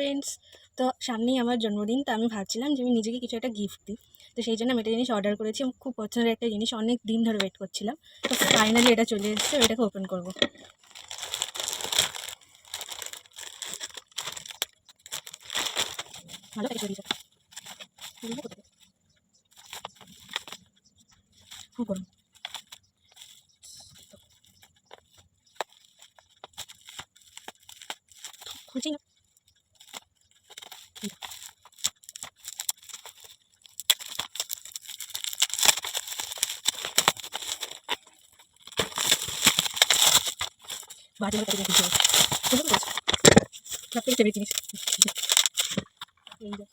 Friends, তো সামনেই আমার জন্মদিন। তো আমি ভাবছিলাম যে আমি নিজেকে কিছু একটা গিফট দিই। তো সেই জন্য আমি একটা জিনিস অর্ডার করেছি। আমার খুব পছন্দের একটা জিনিস, অনেক দিন ধরে ওয়েট করছিলাম। তো ফাইনালি এটা চলে এসেছে, এটাকে ওপেন করব। ভালো প্যাকেজ দিয়েছে, খুব গরম। খুলছি না। বাজে প্যাকেজ দিয়েছে, সব থেকে ফেভারিট জিনিস। এই যে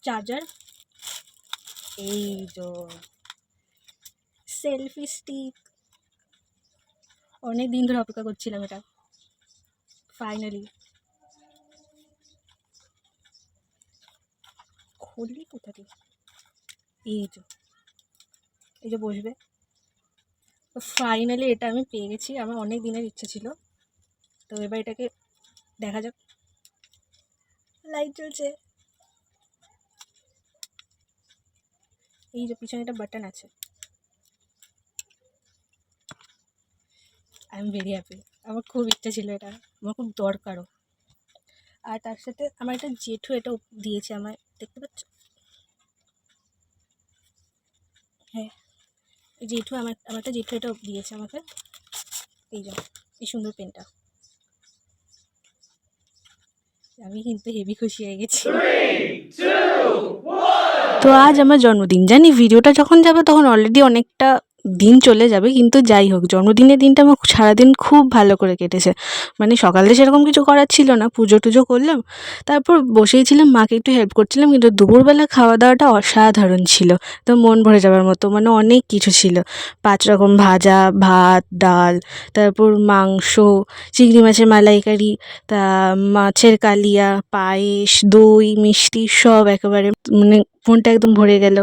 চার্জার, এই যে সেলফি স্টিক। অনেক দিন ধরে অপেক্ষা করছিলাম এটা, ফাইনালি। খুললি কোথা দিয়ে? এই যে বসবে। তো ফাইনালি এটা আমি পেয়ে গেছি, আমার অনেক দিনের ইচ্ছা ছিল। তো এবার এটাকে দেখা যাক। লাইট জ্বলছে, এই যে পিছনে একটা বাটন আছে। I am very happy. আমার খুব ইচ্ছা ছিল এটা, আমার খুব দরকারও। আর তার সাথে আমার একটা জেঠু এটা দিয়েছে আমায়, দেখতে পাচ্ছ? হ্যাঁ, জেঠু আমার একটা জেঠু এটা দিয়েছে আমাকে। এই যে এই সুন্দর পেনটা, আমি কিন্তু হেভি খুশি হয়ে গেছি। তো আজ আমার জন্মদিন, জানি ভিডিওটা যখন যাবে তখন অলরেডি অনেকটা দিন চলে যাবে, কিন্তু যাই হোক, জন্মদিনের দিনটা আমার সারাদিন খুব ভালো করে কেটেছে। মানে সকালে সেরকম কিছু করার ছিল না, পুজো টুজো করলাম, তারপর বসেই ছিলাম, মাকে একটু হেল্প করছিলাম। কিন্তু দুপুরবেলা খাওয়া দাওয়াটা অসাধারণ ছিল, তো মন ভরে যাওয়ার মতো। মানে অনেক কিছু ছিল, 5 রকম ভাজা, ভাত, ডাল, তারপর মাংস, চিংড়ি মাছের মালাইকারি, তা মাছের কালিয়া, পায়েস, দই, মিষ্টি সব একেবারে, মানে মনটা একদম ভরে গেল।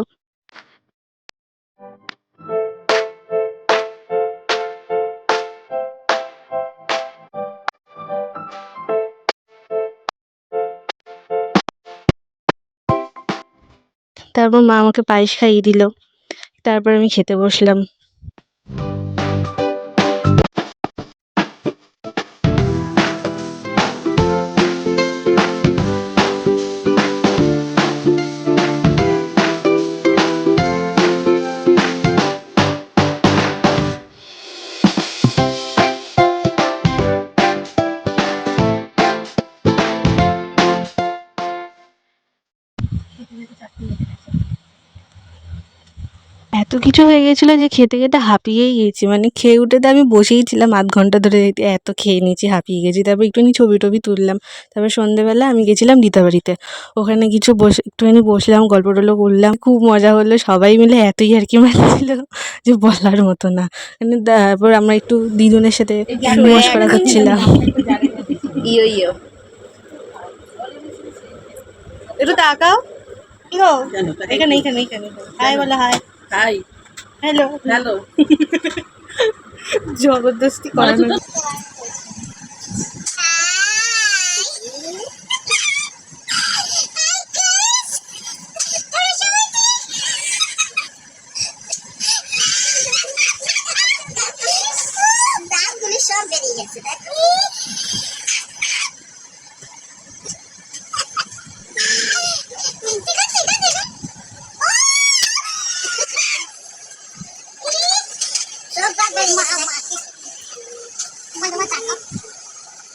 তারপর মা আমাকে পায়েস খাইয়ে দিল, তারপর আমি খেতে বসলাম। এত কিছু হয়ে গেছিলো যে খেতে খেতে হাঁপিয়েই গেছি। মানে খেয়ে উঠে তো আমি বসেই ছিলাম আধ ঘন্টা ধরে, এত খেয়ে নিয়েছি, হাঁপিয়ে গেছি। তারপর একটুখানি ছবি টবি তুললাম। তারপর সন্ধেবেলা আমি গেছিলাম দিদাবাড়িতে, ওখানে কিছু একটুখানি বসলাম, গল্প টল্প করলাম, খুব মজা হলো। সবাই মিলে এতই আর কি মারছিল যে বলার মতো না। মানে তারপর আমরা একটু দিদুনের সাথে মশকরা করছিলাম। ইয়ো ইয়ো একটু তাকাও, কি গো? এখানে এখানে এখানে হাই বলো, হাই। হাই হ্যালো হ্যালো জবরদস্তি করানো। সব বেরিয়ে গেছে।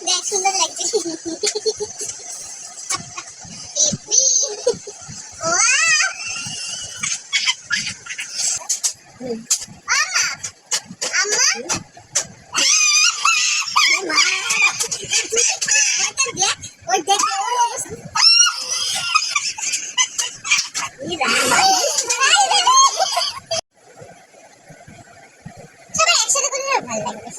দেখ সুন্দর লাগছে। সবাই একসাথে করলে ভালো লাগবে।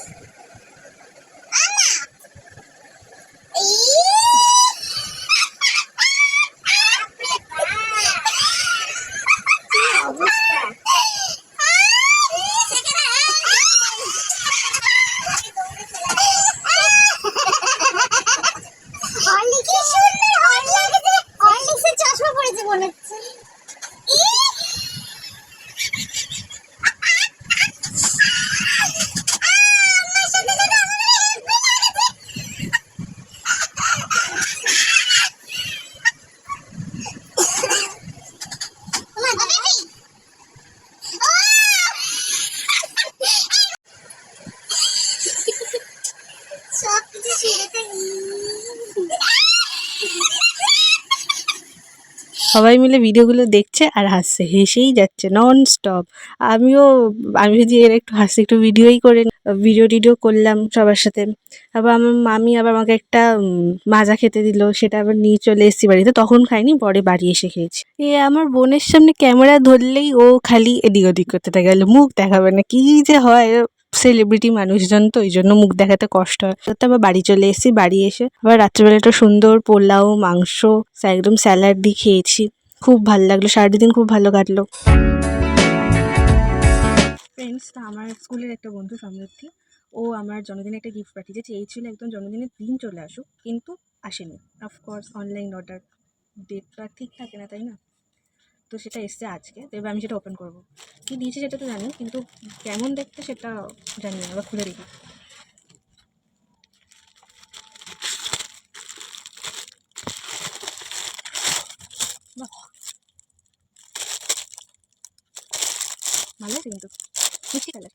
সবাই মিলে ভিডিওগুলো দেখছে আর হাসছে, হেসেই যাচ্ছে নন স্টপ। আমি যে এর একটু হাসি একটু ভিডিওই করে ভিডিও টিডিও করলাম সবার সাথে। আবার আমার মামি আবার আমাকে একটা মাজা খেতে দিল, সেটা আবার নিয়ে চলে এসেছি বাড়িতে, তখন খাইনি, পরে বাড়ি এসে খেয়েছি। আমার বোনের সামনে ক্যামেরা ধরলেই ও খালি এদিক ওদিক করতে থাকে, মুখ দেখাবে না, কি যে হয়, সেলিব্রিটি মানুষজন তো ওই জন্য মুখ দেখাতে কষ্ট হয়। তো আবার বাড়ি চলে এসেছি, বাড়ি এসে আবার রাত্রেবেলা একটা সুন্দর পোলাও মাংস একদম স্যালাড দিয়ে খেয়েছি, খুব ভালো লাগলো, সারাটা দিন খুব ভালো কাটলো। ফ্রেন্ডস, তো আমার স্কুলের একটা বন্ধু সমৃদ্ধি, ও আমার জন্মদিনে একটা গিফট পাঠিয়েছে, চেয়েছিল একদম জন্মদিনের দিন চলে আসুক, কিন্তু আসেনি। অফকোর্স অনলাইন অর্ডার, ডেটটা ঠিক থাকে না, তাই না? তো সেটা এসছে আজকে, তো এবার আমি সেটা ওপেন করবো। কী দিয়েছে সেটা তো জানি, কিন্তু কেমন দেখতে সেটা জানি না, এবার খুলে দেখি। বাহ, ভালো আছে কিন্তু, মিষ্টি কালার,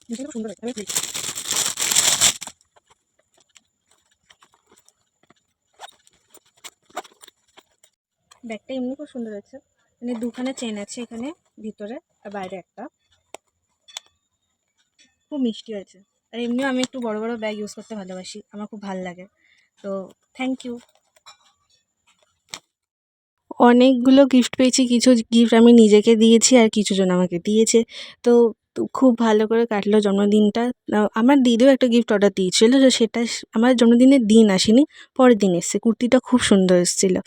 মিষ্টি খুব সুন্দর হয়েছে। আমি খুলি। ব্যাগটা এমনি খুব সুন্দর হয়েছে, মানে দুখানা চেন আছে এখানে ভিতরে আর বাইরে একটা, খুব মিষ্টি হয়েছে। আর এমনিও আমি একটু বড় বড় ব্যাগ ইউজ করতে ভালোবাসি, আমার খুব ভালো লাগে, তো থ্যাংক ইউ। অনেকগুলো গিফট পেয়েছি, কিছু গিফট আমি নিজেকে দিয়েছি আর কিছু জন আমাকে দিয়েছে, তো খুব ভালো করে কাটলো জন্মদিনটা। আমার দিদিও একটা গিফট অর্ডার দিয়েছিল, তো সেটা আমার জন্মদিনের দিন আসেনি, পরের দিন এসছে, কুর্তিটা খুব সুন্দর এসেছিলো।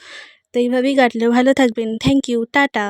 তো এইভাবেই কাটলো, ভালো থাকবেন, থ্যাংক ইউ, টাটা।